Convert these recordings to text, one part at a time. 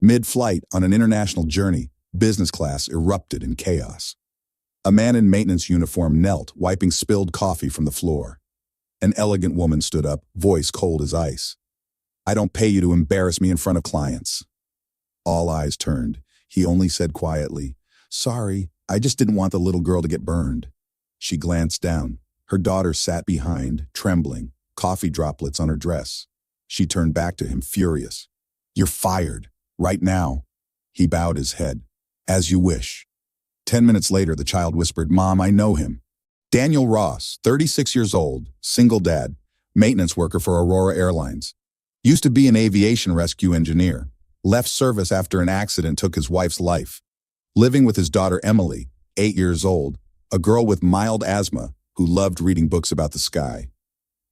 Mid-flight, on an international journey, business class erupted in chaos. A man in maintenance uniform knelt, wiping spilled coffee from the floor. An elegant woman stood up, voice cold as ice. "I don't pay you to embarrass me in front of clients." All eyes turned. He only said quietly, "Sorry, I just didn't want the little girl to get burned." She glanced down. Her daughter sat behind, trembling, coffee droplets on her dress. She turned back to him, furious. "You're fired. Right now." He bowed his head. "As you wish." 10 minutes later, the child whispered, "Mom, I know him. Daniel Ross, 36 years old, single dad, maintenance worker for Aurora Airlines. Used to be an aviation rescue engineer. Left service after an accident took his wife's life. Living with his daughter Emily, 8 years old, a girl with mild asthma who loved reading books about the sky.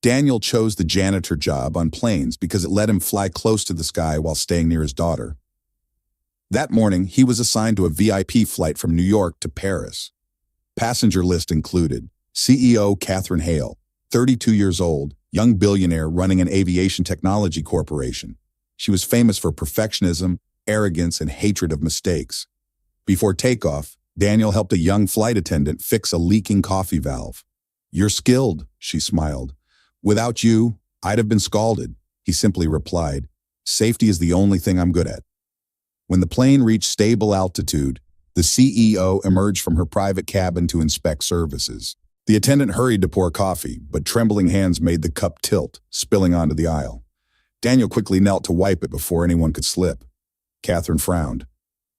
Daniel chose the janitor job on planes because it let him fly close to the sky while staying near his daughter. That morning, he was assigned to a VIP flight from New York to Paris. Passenger list included CEO Catherine Hale, 32 years old, young billionaire running an aviation technology corporation. She was famous for perfectionism, arrogance, and hatred of mistakes. Before takeoff, Daniel helped a young flight attendant fix a leaking coffee valve. "You're skilled," she smiled. "Without you, I'd have been scalded," he simply replied. "Safety is the only thing I'm good at." When the plane reached stable altitude, the CEO emerged from her private cabin to inspect services. The attendant hurried to pour coffee, but trembling hands made the cup tilt, spilling onto the aisle. Daniel quickly knelt to wipe it before anyone could slip. Catherine frowned.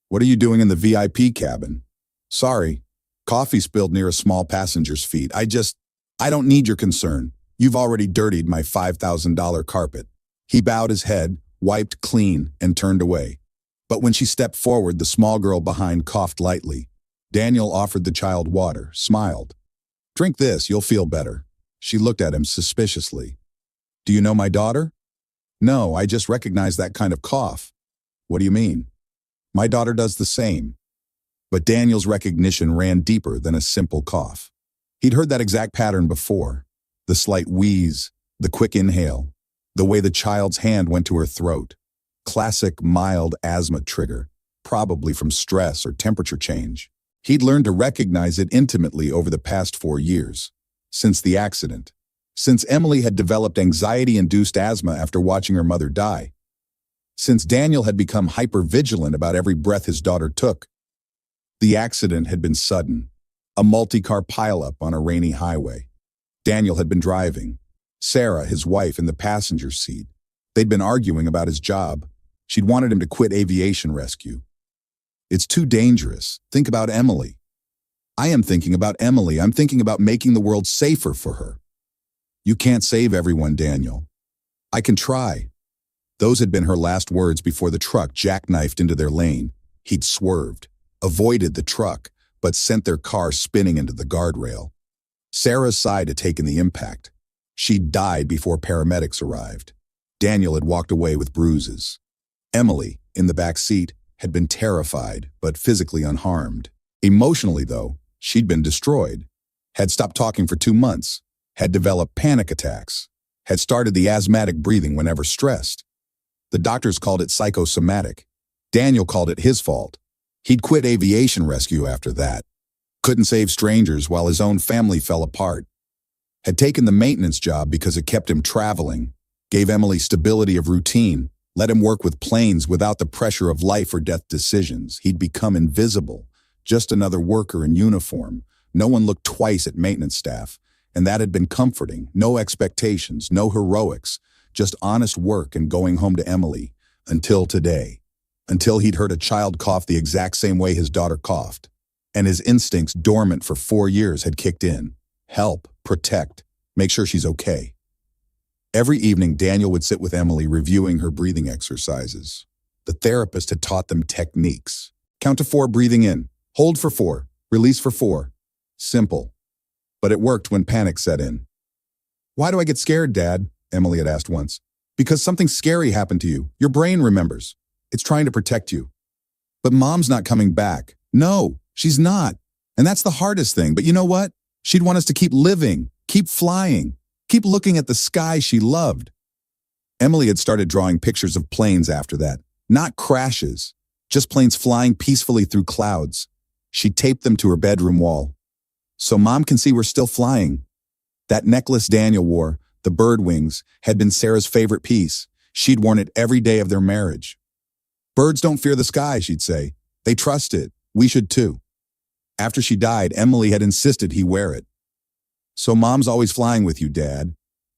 "What are you doing in the VIP cabin?" "Sorry, coffee spilled near a small passenger's feet. I don't need your concern. You've already dirtied my $5,000 carpet." He bowed his head, wiped clean, and turned away. But when she stepped forward, the small girl behind coughed lightly. Daniel offered the child water, smiled. "Drink this, you'll feel better." She looked at him suspiciously. "Do you know my daughter?" "No, I just recognize that kind of cough." "What do you mean?" "My daughter does the same." But Daniel's recognition ran deeper than a simple cough. He'd heard that exact pattern before. The slight wheeze, the quick inhale, the way the child's hand went to her throat. Classic mild asthma trigger, probably from stress or temperature change. He'd learned to recognize it intimately over the past 4 years. Since the accident. Since Emily had developed anxiety-induced asthma after watching her mother die. Since Daniel had become hyper-vigilant about every breath his daughter took. The accident had been sudden. A multi-car pileup on a rainy highway. Daniel had been driving. Sarah, his wife, in the passenger seat. They'd been arguing about his job. She'd wanted him to quit aviation rescue. "It's too dangerous. Think about Emily." "I am thinking about Emily. I'm thinking about making the world safer for her." "You can't save everyone, Daniel." "I can try." Those had been her last words before the truck jackknifed into their lane. He'd swerved, avoided the truck, but sent their car spinning into the guardrail. Sarah's side had taken the impact. She'd died before paramedics arrived. Daniel had walked away with bruises. Emily, in the back seat, had been terrified, but physically unharmed. Emotionally, though, she'd been destroyed. Had stopped talking for 2 months. Had developed panic attacks. Had started the asthmatic breathing whenever stressed. The doctors called it psychosomatic. Daniel called it his fault. He'd quit aviation rescue after that. Couldn't save strangers while his own family fell apart. Had taken the maintenance job because it kept him traveling. Gave Emily stability of routine. Let him work with planes without the pressure of life or death decisions. He'd become invisible, just another worker in uniform. No one looked twice at maintenance staff, and that had been comforting. No expectations, no heroics, just honest work and going home to Emily. Until today. Until he'd heard a child cough the exact same way his daughter coughed. And his instincts, dormant for 4 years, had kicked in. Help, protect, make sure she's okay. Every evening, Daniel would sit with Emily reviewing her breathing exercises. The therapist had taught them techniques. Count to 4 breathing in, hold for 4, release for 4. Simple. But it worked when panic set in. "Why do I get scared, Dad?" Emily had asked once. "Because something scary happened to you. Your brain remembers. It's trying to protect you." "But Mom's not coming back." "No, she's not. And that's the hardest thing. But you know what? She'd want us to keep living, keep flying. Keep looking at the sky she loved." Emily had started drawing pictures of planes after that, Not crashes, just planes flying peacefully through clouds. She taped them to her bedroom wall. So Mom can see we're still flying. That necklace Daniel wore, the bird wings, had been Sarah's favorite piece. She'd worn it every day of their marriage. Birds don't fear the sky, she'd say. They trust it. We should too. After she died, Emily had insisted he wear it. So Mom's always flying with you, Dad.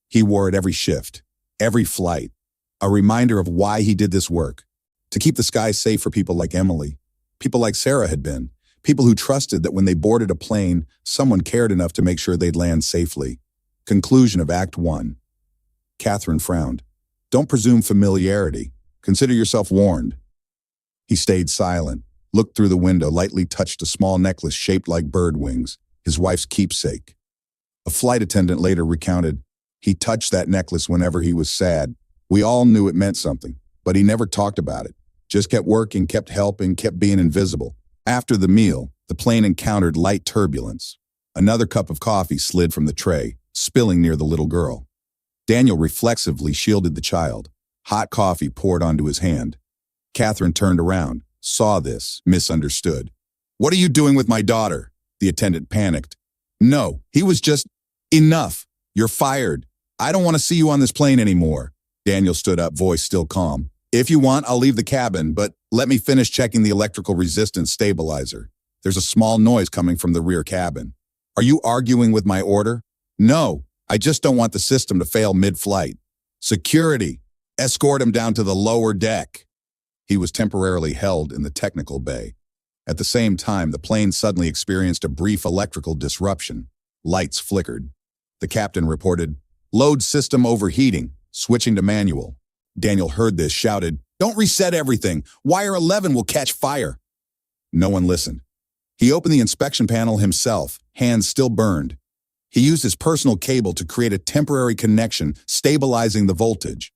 He wore it every shift, every flight. A reminder of why he did this work. To keep the sky safe for people like Emily. People like Sarah had been. People who trusted that when they boarded a plane, someone cared enough to make sure they'd land safely. Conclusion of Act 1. Catherine frowned. Don't presume familiarity. Consider yourself warned. He stayed silent, looked through the window, lightly touched a small necklace shaped like bird wings, his wife's keepsake. A flight attendant later recounted, he touched that necklace whenever he was sad. We all knew it meant something, but he never talked about it. Just kept working, kept helping, kept being invisible. After the meal, the plane encountered light turbulence. Another cup of coffee slid from the tray, spilling near the little girl. Daniel reflexively shielded the child. Hot coffee poured onto his hand. Catherine turned around, saw this, misunderstood. What are you doing with my daughter? The attendant panicked. No, he was just, enough. You're fired. I don't want to see you on this plane anymore. Daniel stood up, voice still calm. If you want, I'll leave the cabin, but let me finish checking the electrical resistance stabilizer. There's a small noise coming from the rear cabin. Are you arguing with my order? No, I just don't want the system to fail mid-flight. Security, escort him down to the lower deck. He was temporarily held in the technical bay. At the same time, the plane suddenly experienced a brief electrical disruption. Lights flickered. The captain reported, load system overheating, switching to manual. Daniel heard this, shouted, don't reset everything. Wire 11 will catch fire. No one listened. He opened the inspection panel himself, hands still burned. He used his personal cable to create a temporary connection, stabilizing the voltage.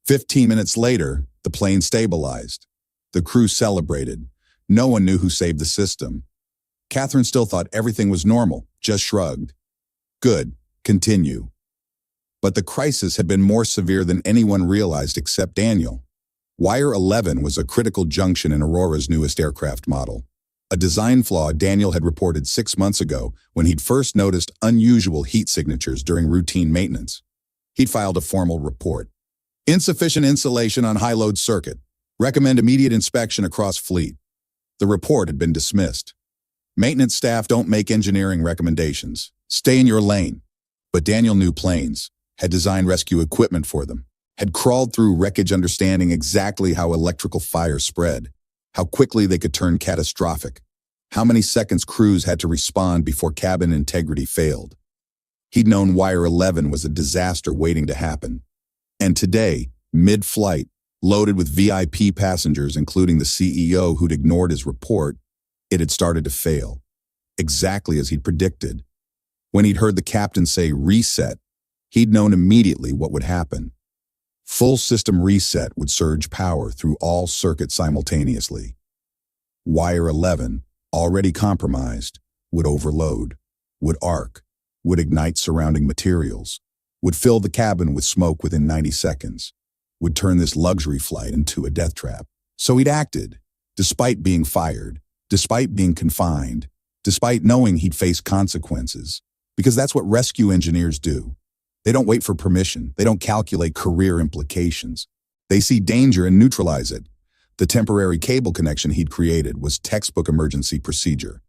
15 minutes later, the plane stabilized. The crew celebrated. No one knew who saved the system. Catherine still thought everything was normal, just shrugged. Good, continue. But the crisis had been more severe than anyone realized except Daniel. Wire 11 was a critical junction in Aurora's newest aircraft model. A design flaw Daniel had reported 6 months ago when he'd first noticed unusual heat signatures during routine maintenance. He'd filed a formal report. Insufficient insulation on high-load circuit. Recommend immediate inspection across fleet. The report had been dismissed. Maintenance staff don't make engineering recommendations. Stay in your lane. But Daniel knew planes, had designed rescue equipment for them, had crawled through wreckage understanding exactly how electrical fire spread, how quickly they could turn catastrophic, how many seconds crews had to respond before cabin integrity failed. He'd known Wire 11 was a disaster waiting to happen. And today, mid-flight, loaded with VIP passengers, including the CEO who'd ignored his report, it had started to fail, exactly as he'd predicted. When he'd heard the captain say reset, he'd known immediately what would happen. Full system reset would surge power through all circuits simultaneously. Wire 11, already compromised, would overload, would arc, would ignite surrounding materials, would fill the cabin with smoke within 90 seconds, would turn this luxury flight into a death trap. So he'd acted, despite being fired, despite being confined, despite knowing he'd face consequences, because that's what rescue engineers do. They don't wait for permission. They don't calculate career implications. They see danger and neutralize it. The temporary cable connection he'd created was textbook emergency procedure.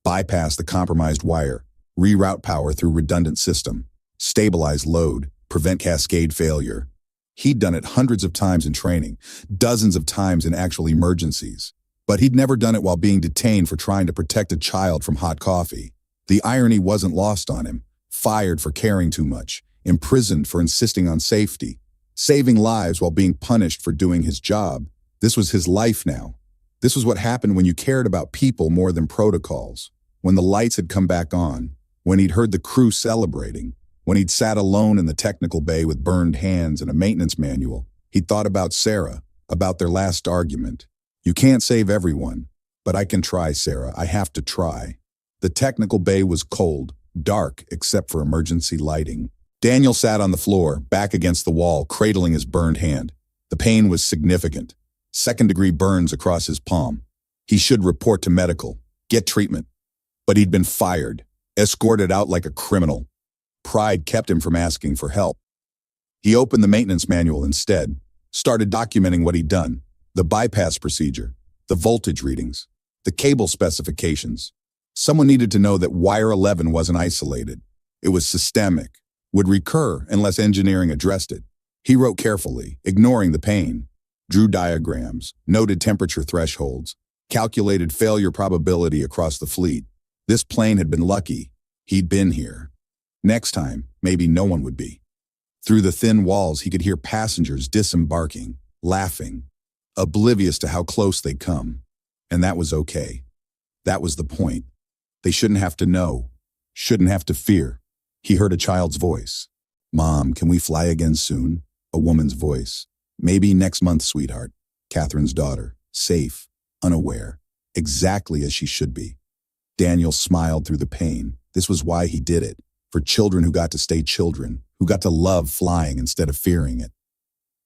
Bypass the compromised wire, reroute power through redundant system, stabilize load, prevent cascade failure. He'd done it hundreds of times in training, dozens of times in actual emergencies. But he'd never done it while being detained for trying to protect a child from hot coffee. The irony wasn't lost on him. Fired for caring too much. Imprisoned for insisting on safety, saving lives while being punished for doing his job. This was his life now. This was what happened when you cared about people more than protocols. When the lights had come back on, when he'd heard the crew celebrating, when he'd sat alone in the technical bay with burned hands and a maintenance manual, he'd thought about Sarah, about their last argument. You can't save everyone, but I can try, Sarah. I have to try. The technical bay was cold, dark except for emergency lighting. Daniel sat on the floor, back against the wall, cradling his burned hand. The pain was significant. Second-degree burns across his palm. He should report to medical, get treatment. But he'd been fired, escorted out like a criminal. Pride kept him from asking for help. He opened the maintenance manual instead, started documenting what he'd done, the bypass procedure, the voltage readings, the cable specifications. Someone needed to know that wire 11 wasn't isolated. It was systemic, would recur unless engineering addressed it. He wrote carefully, ignoring the pain, drew diagrams, noted temperature thresholds, calculated failure probability across the fleet. This plane had been lucky. He'd been here. Next time, maybe no one would be. Through the thin walls, he could hear passengers disembarking, laughing, oblivious to how close they'd come. And that was okay. That was the point. They shouldn't have to know, shouldn't have to fear. He heard a child's voice. "Mom, can we fly again soon?" A woman's voice. "Maybe next month, sweetheart." Catherine's daughter, safe, unaware, exactly as she should be. Daniel smiled through the pain. This was why he did it. For children who got to stay children, who got to love flying instead of fearing it.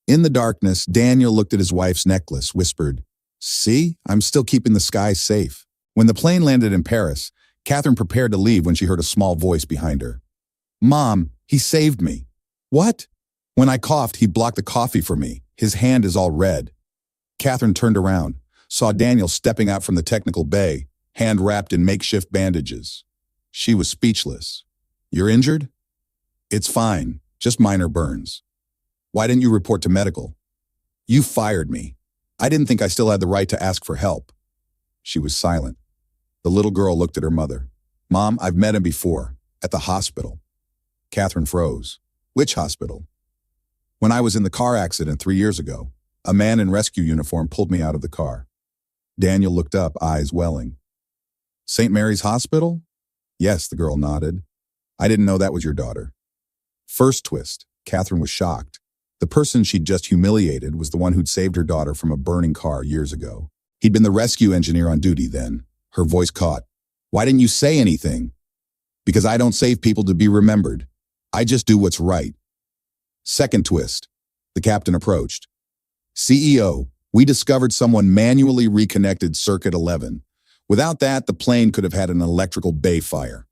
In the darkness, Daniel looked at his wife's necklace, whispered, "See, I'm still keeping the sky safe." When the plane landed in Paris, Catherine prepared to leave when she heard a small voice behind her. "Mom, he saved me." "What?" "When I coughed, he blocked the coffee for me. His hand is all red." Catherine turned around, saw Daniel stepping out from the technical bay, hand wrapped in makeshift bandages. She was speechless. "You're injured?" "It's fine, just minor burns." "Why didn't you report to medical?" "You fired me. I didn't think I still had the right to ask for help." She was silent. The little girl looked at her mother. "Mom, I've met him before, at the hospital." Catherine froze. "Which hospital?" "When I was in the car accident 3 years ago, a man in rescue uniform pulled me out of the car." Daniel looked up, eyes welling. "St. Mary's Hospital?" "Yes," the girl nodded. "I didn't know that was your daughter." First twist, Catherine was shocked. The person she'd just humiliated was the one who'd saved her daughter from a burning car years ago. He'd been the rescue engineer on duty then. Her voice caught. "Why didn't you say anything?" "Because I don't save people to be remembered. I just do what's right." Second twist. The captain approached. "CEO, we discovered someone manually reconnected circuit 11. Without that, the plane could have had an electrical bay fire."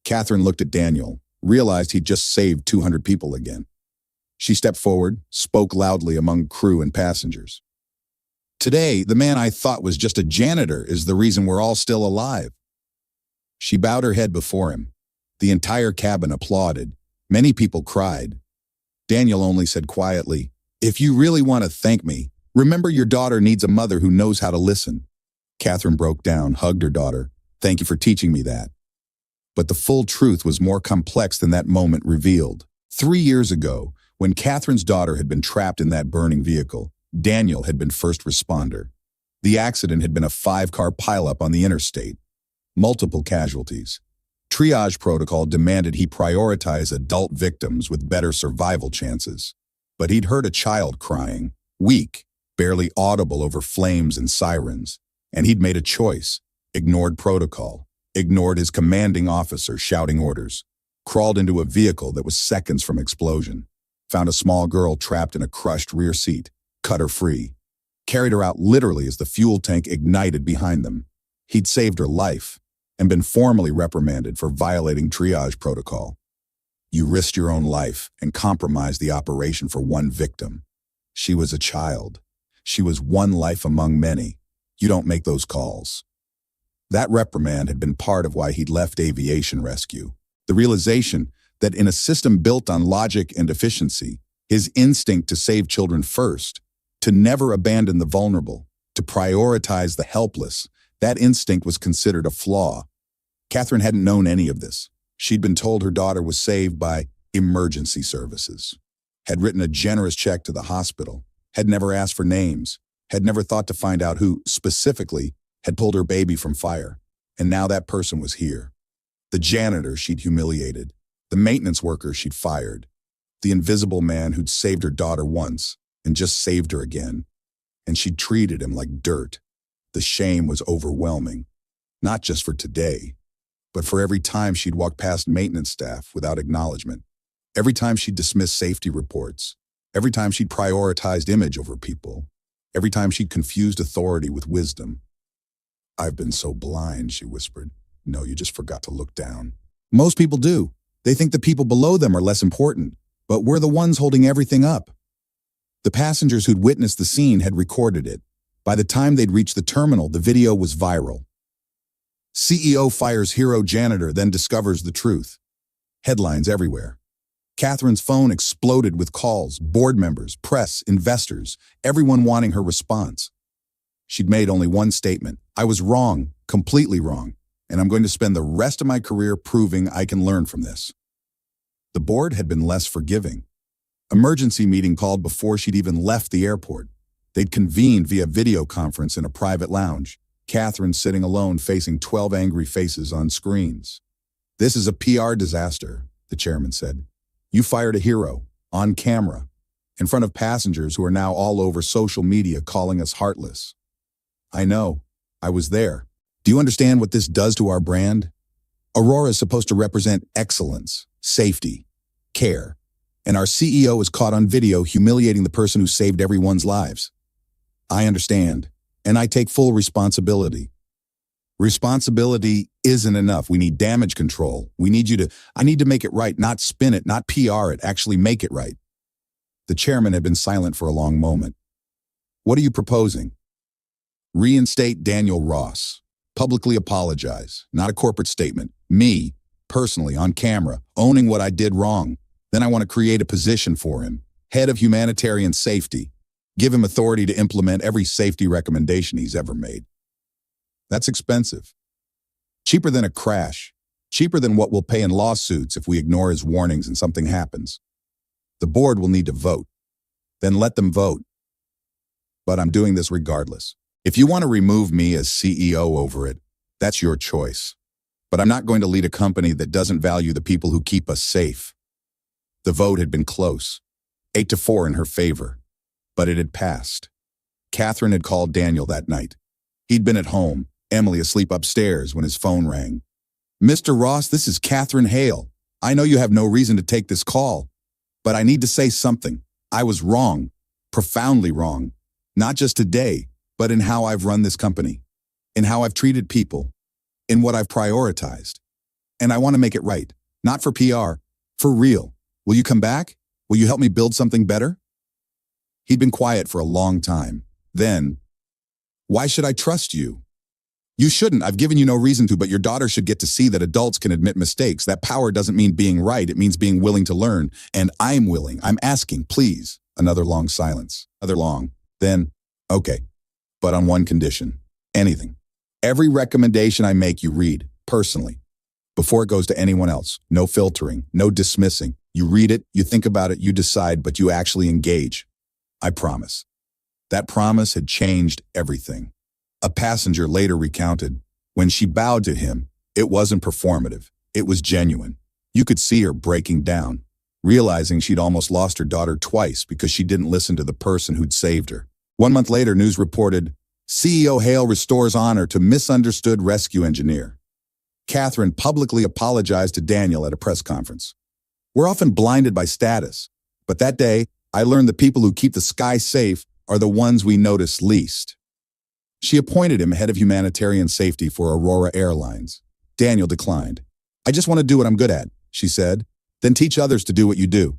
Catherine looked at Daniel, realized he'd just saved 200 people again. She stepped forward, spoke loudly among crew and passengers. "Today, the man I thought was just a janitor is the reason we're all still alive." She bowed her head before him. The entire cabin applauded. Many people cried. Daniel only said quietly, "If you really want to thank me, remember your daughter needs a mother who knows how to listen." Catherine broke down, hugged her daughter. "Thank you for teaching me that." But the full truth was more complex than that moment revealed. 3 years ago, when Catherine's daughter had been trapped in that burning vehicle, Daniel had been first responder. The accident had been a 5-car pileup on the interstate. Multiple casualties. Triage protocol demanded he prioritize adult victims with better survival chances. But he'd heard a child crying, weak, barely audible over flames and sirens. And he'd made a choice, ignored protocol, ignored his commanding officer shouting orders, crawled into a vehicle that was seconds from explosion, found a small girl trapped in a crushed rear seat, cut her free, carried her out literally as the fuel tank ignited behind them. He'd saved her life and been formally reprimanded for violating triage protocol. You risked your own life and compromised the operation for one victim. She was a child. She was one life among many. You don't make those calls. That reprimand had been part of why he'd left aviation rescue. The realization that in a system built on logic and efficiency, his instinct to save children first, to never abandon the vulnerable, to prioritize the helpless, that instinct was considered a flaw. Catherine hadn't known any of this. She'd been told her daughter was saved by emergency services, had written a generous check to the hospital, had never asked for names, had never thought to find out who, specifically, had pulled her baby from fire. And now that person was here. The janitor she'd humiliated, the maintenance worker she'd fired, the invisible man who'd saved her daughter once and just saved her again. And she'd treated him like dirt. The shame was overwhelming, not just for today, but for every time she'd walked past maintenance staff without acknowledgement, every time she'd dismissed safety reports, every time she'd prioritized image over people. Every time she'd confused authority with wisdom. "I've been so blind," she whispered. "No, you just forgot to look down." Most people do. They think the people below them are less important, but we're the ones holding everything up. The passengers who'd witnessed the scene had recorded it. By the time they'd reached the terminal, the video was viral. CEO fires hero janitor, then discovers the truth. Headlines everywhere. Catherine's phone exploded with calls, board members, press, investors, everyone wanting her response. She'd made only one statement: "I was wrong, completely wrong, and I'm going to spend the rest of my career proving I can learn from this." The board had been less forgiving. Emergency meeting called before she'd even left the airport. They'd convened via video conference in a private lounge. Catherine sitting alone facing 12 angry faces on screens. "This is a PR disaster," the chairman said. "You fired a hero, on camera, in front of passengers who are now all over social media calling us heartless." "I know. I was there. Do you understand what this does to our brand? Aurora is supposed to represent excellence, safety, care, and our CEO is caught on video humiliating the person who saved everyone's lives." "I understand, and I take full responsibility." "Responsibility isn't enough. We need damage control. I need to make it right, not spin it, not PR it, actually make it right." The chairman had been silent for a long moment. "What are you proposing?" "Reinstate Daniel Ross. Publicly apologize, not a corporate statement. Me, personally, on camera, owning what I did wrong. Then I want to create a position for him, head of humanitarian safety. Give him authority to implement every safety recommendation he's ever made." "That's expensive." "Cheaper than a crash. Cheaper than what we'll pay in lawsuits if we ignore his warnings and something happens. The board will need to vote. Then let them vote. But I'm doing this regardless. If you want to remove me as CEO over it, that's your choice. But I'm not going to lead a company that doesn't value the people who keep us safe." The vote had been close, 8-4 in her favor, but it had passed. Catherine had called Daniel that night. He'd been at home, Emily asleep upstairs, when his phone rang. "Mr. Ross, this is Catherine Hale. I know you have no reason to take this call, but I need to say something. I was wrong, profoundly wrong, not just today, but in how I've run this company, in how I've treated people, in what I've prioritized. And I want to make it right, not for PR, for real. Will you come back? Will you help me build something better?" He'd been quiet for a long time. Then, "Why should I trust you?" "You shouldn't. I've given you no reason to, but your daughter should get to see that adults can admit mistakes. That power doesn't mean being right. It means being willing to learn. And I'm willing. I'm asking, please." Another long silence. Another long. Then, "Okay, but on one condition. Anything. Every recommendation I make you read, personally, before it goes to anyone else. No filtering, no dismissing. You read it, you think about it, you decide, but you actually engage. I promise." That promise had changed everything. A passenger later recounted, when she bowed to him, it wasn't performative, it was genuine. You could see her breaking down, realizing she'd almost lost her daughter twice because she didn't listen to the person who'd saved her. 1 month later, news reported, CEO Hale restores honor to misunderstood rescue engineer. Catherine publicly apologized to Daniel at a press conference. "We're often blinded by status, but that day, I learned the people who keep the sky safe are the ones we notice least." She appointed him head of humanitarian safety for Aurora Airlines. Daniel declined. "I just want to do what I'm good at," she said. "Then teach others to do what you do."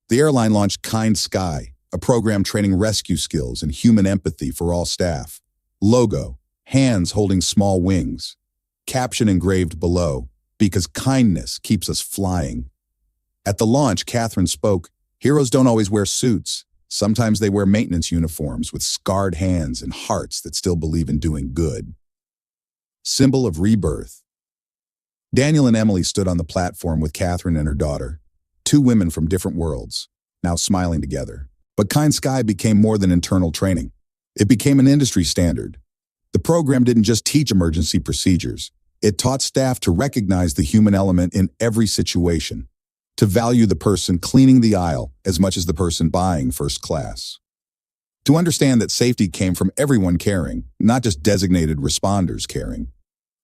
The airline launched Kind Sky, a program training rescue skills and human empathy for all staff. Logo, hands holding small wings. Caption engraved below, "Because kindness keeps us flying." At the launch, Catherine spoke, "Heroes don't always wear suits. Sometimes they wear maintenance uniforms with scarred hands and hearts that still believe in doing good." Symbol of rebirth. Daniel and Emily stood on the platform with Catherine and her daughter, 2 women from different worlds, now smiling together. But Kind Sky became more than internal training. It became an industry standard. The program didn't just teach emergency procedures. It taught staff to recognize the human element in every situation, to value the person cleaning the aisle as much as the person buying first class, to understand that safety came from everyone caring, not just designated responders caring.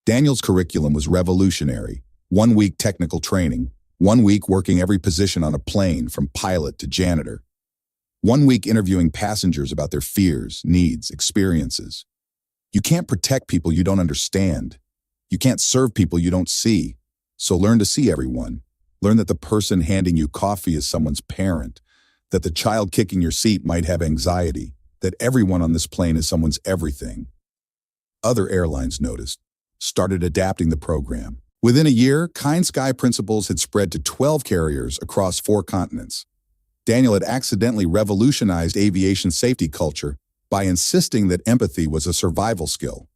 Daniel's curriculum was revolutionary. 1 week technical training, 1 week working every position on a plane from pilot to janitor. 1 week interviewing passengers about their fears, needs, experiences. You can't protect people you don't understand. You can't serve people you don't see. So learn to see everyone. Learn that the person handing you coffee is someone's parent, that the child kicking your seat might have anxiety, that everyone on this plane is someone's everything. Other airlines noticed, started adapting the program. Within a year, Kind Sky principles had spread to 12 carriers across 4 continents. Daniel had accidentally revolutionized aviation safety culture by insisting that empathy was a survival skill.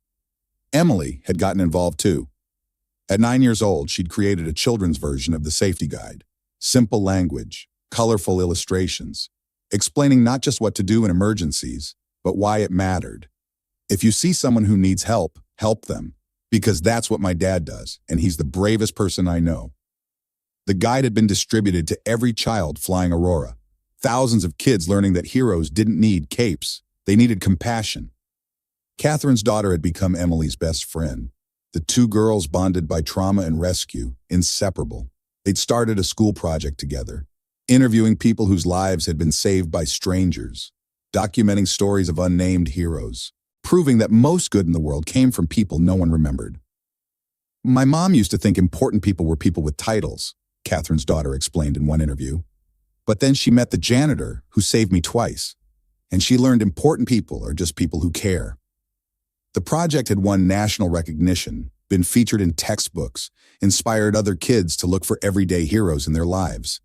Emily had gotten involved too. At 9 years old, she'd created a children's version of the safety guide. Simple language, colorful illustrations, explaining not just what to do in emergencies, but why it mattered. If you see someone who needs help, help them, because that's what my dad does, and he's the bravest person I know. The guide had been distributed to every child flying Aurora. Thousands of kids learning that heroes didn't need capes, they needed compassion. Catherine's daughter had become Emily's best friend. The 2 girls bonded by trauma and rescue, inseparable. They'd started a school project together, interviewing people whose lives had been saved by strangers, documenting stories of unnamed heroes, proving that most good in the world came from people no one remembered. My mom used to think important people were people with titles, Catherine's daughter explained in one interview. But then she met the janitor who saved me twice, and she learned important people are just people who care. The project had won national recognition, been featured in textbooks, inspired other kids to look for everyday heroes in their lives.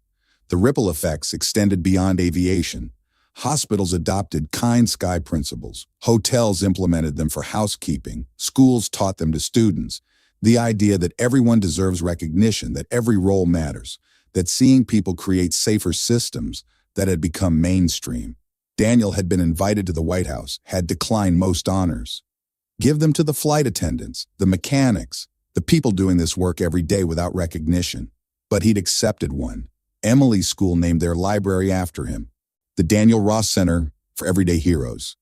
The ripple effects extended beyond aviation. Hospitals adopted Kind Sky principles. Hotels implemented them for housekeeping. Schools taught them to students. The idea that everyone deserves recognition, that every role matters, that seeing people create safer systems, that had become mainstream. Daniel had been invited to the White House, had declined most honors. Give them to the flight attendants, the mechanics, the people doing this work every day without recognition. But he'd accepted one. Emily's school named their library after him, the Daniel Ross Center for Everyday Heroes.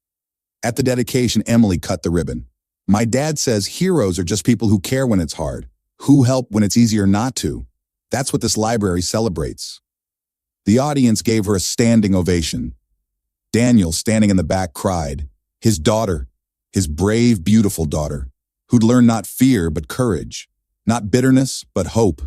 At the dedication, Emily cut the ribbon. My dad says heroes are just people who care when it's hard, who help when it's easier not to. That's what this library celebrates. The audience gave her a standing ovation. Daniel, standing in the back, cried. His daughter, his brave, beautiful daughter, who'd learned not fear but courage, not bitterness but hope.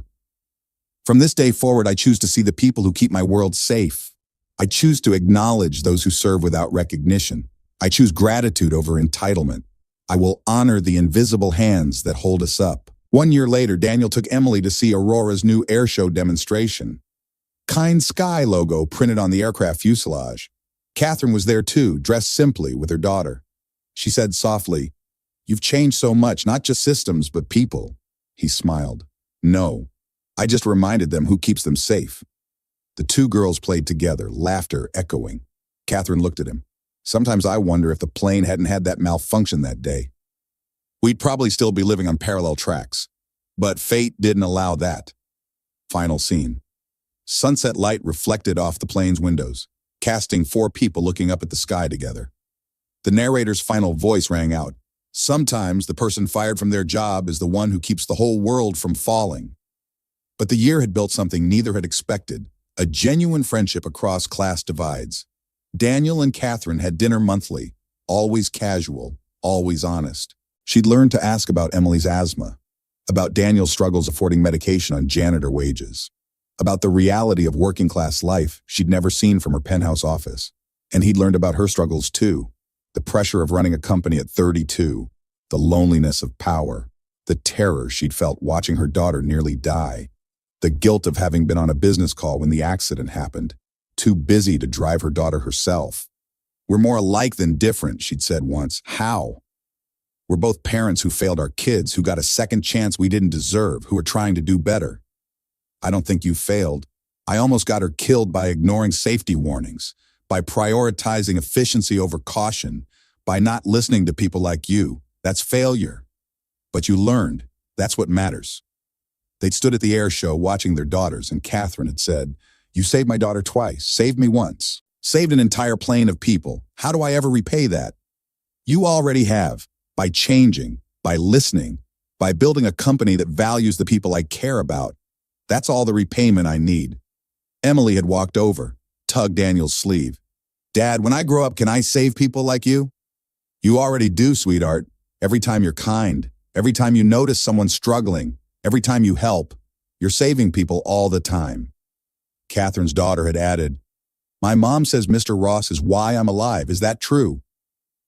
From this day forward, I choose to see the people who keep my world safe. I choose to acknowledge those who serve without recognition. I choose gratitude over entitlement. I will honor the invisible hands that hold us up. 1 year later, Daniel took Emily to see Aurora's new airshow demonstration. Kind Sky logo printed on the aircraft fuselage. Catherine was there too, dressed simply with her daughter. She said softly, "You've changed so much, not just systems, but people." He smiled. "No, I just reminded them who keeps them safe." The 2 girls played together, laughter echoing. Catherine looked at him. "Sometimes I wonder if the plane hadn't had that malfunction that day. We'd probably still be living on parallel tracks. But fate didn't allow that." Final scene. Sunset light reflected off the plane's windows, casting 4 people looking up at the sky together. The narrator's final voice rang out. Sometimes the person fired from their job is the one who keeps the whole world from falling. But the year had built something neither had expected, a genuine friendship across class divides. Daniel and Catherine had dinner monthly, always casual, always honest. She'd learned to ask about Emily's asthma, about Daniel's struggles affording medication on janitor wages, about the reality of working class life she'd never seen from her penthouse office. And he'd learned about her struggles too. The pressure of running a company at 32, the loneliness of power, the terror she'd felt watching her daughter nearly die, the guilt of having been on a business call when the accident happened, too busy to drive her daughter herself. "We're more alike than different," she'd said once. "How?" "We're both parents who failed our kids, who got a second chance we didn't deserve, who are trying to do better." "I don't think you failed. I almost got her killed by ignoring safety warnings, by prioritizing efficiency over caution, by not listening to people like you. That's failure. But you learned. That's what matters." They'd stood at the air show watching their daughters, and Catherine had said, "You saved my daughter twice, saved me once, saved an entire plane of people. How do I ever repay that?" "You already have, by changing, by listening, by building a company that values the people I care about. That's all the repayment I need." Emily had walked over, tugged Daniel's sleeve. Dad, when I grow up, can I save people like you? You already do, sweetheart. Every time you're kind, every time you notice someone struggling, every time you help, you're saving people all the time. Catherine's daughter had added, My mom says Mr. Ross is why I'm alive. Is that true?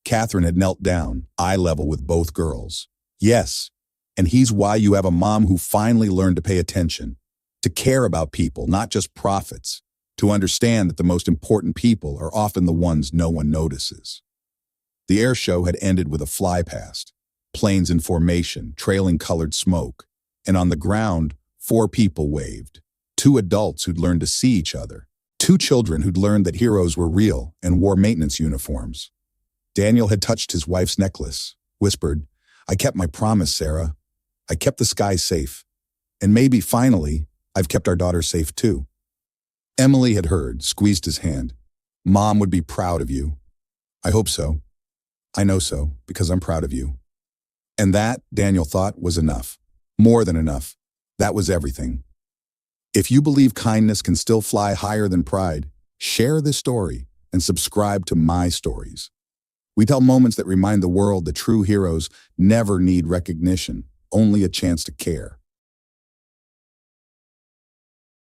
Catherine had knelt down, eye level with both girls. Yes, and he's why you have a mom who finally learned to pay attention, to care about people, not just profits, to understand that the most important people are often the ones no one notices. The air show had ended with a fly past, planes in formation, trailing colored smoke, and on the ground, 4 people waved. 2 adults who'd learned to see each other. 2 children who'd learned that heroes were real and wore maintenance uniforms. Daniel had touched his wife's necklace, whispered, I kept my promise, Sarah. I kept the sky safe. And maybe, finally, I've kept our daughter safe too. Emily had heard, squeezed his hand. Mom would be proud of you. I hope so. I know so, because I'm proud of you. And that, Daniel thought, was enough. More than enough. That was everything. If you believe kindness can still fly higher than pride, share this story and subscribe to My Stories. We tell moments that remind the world that true heroes never need recognition, only a chance to care.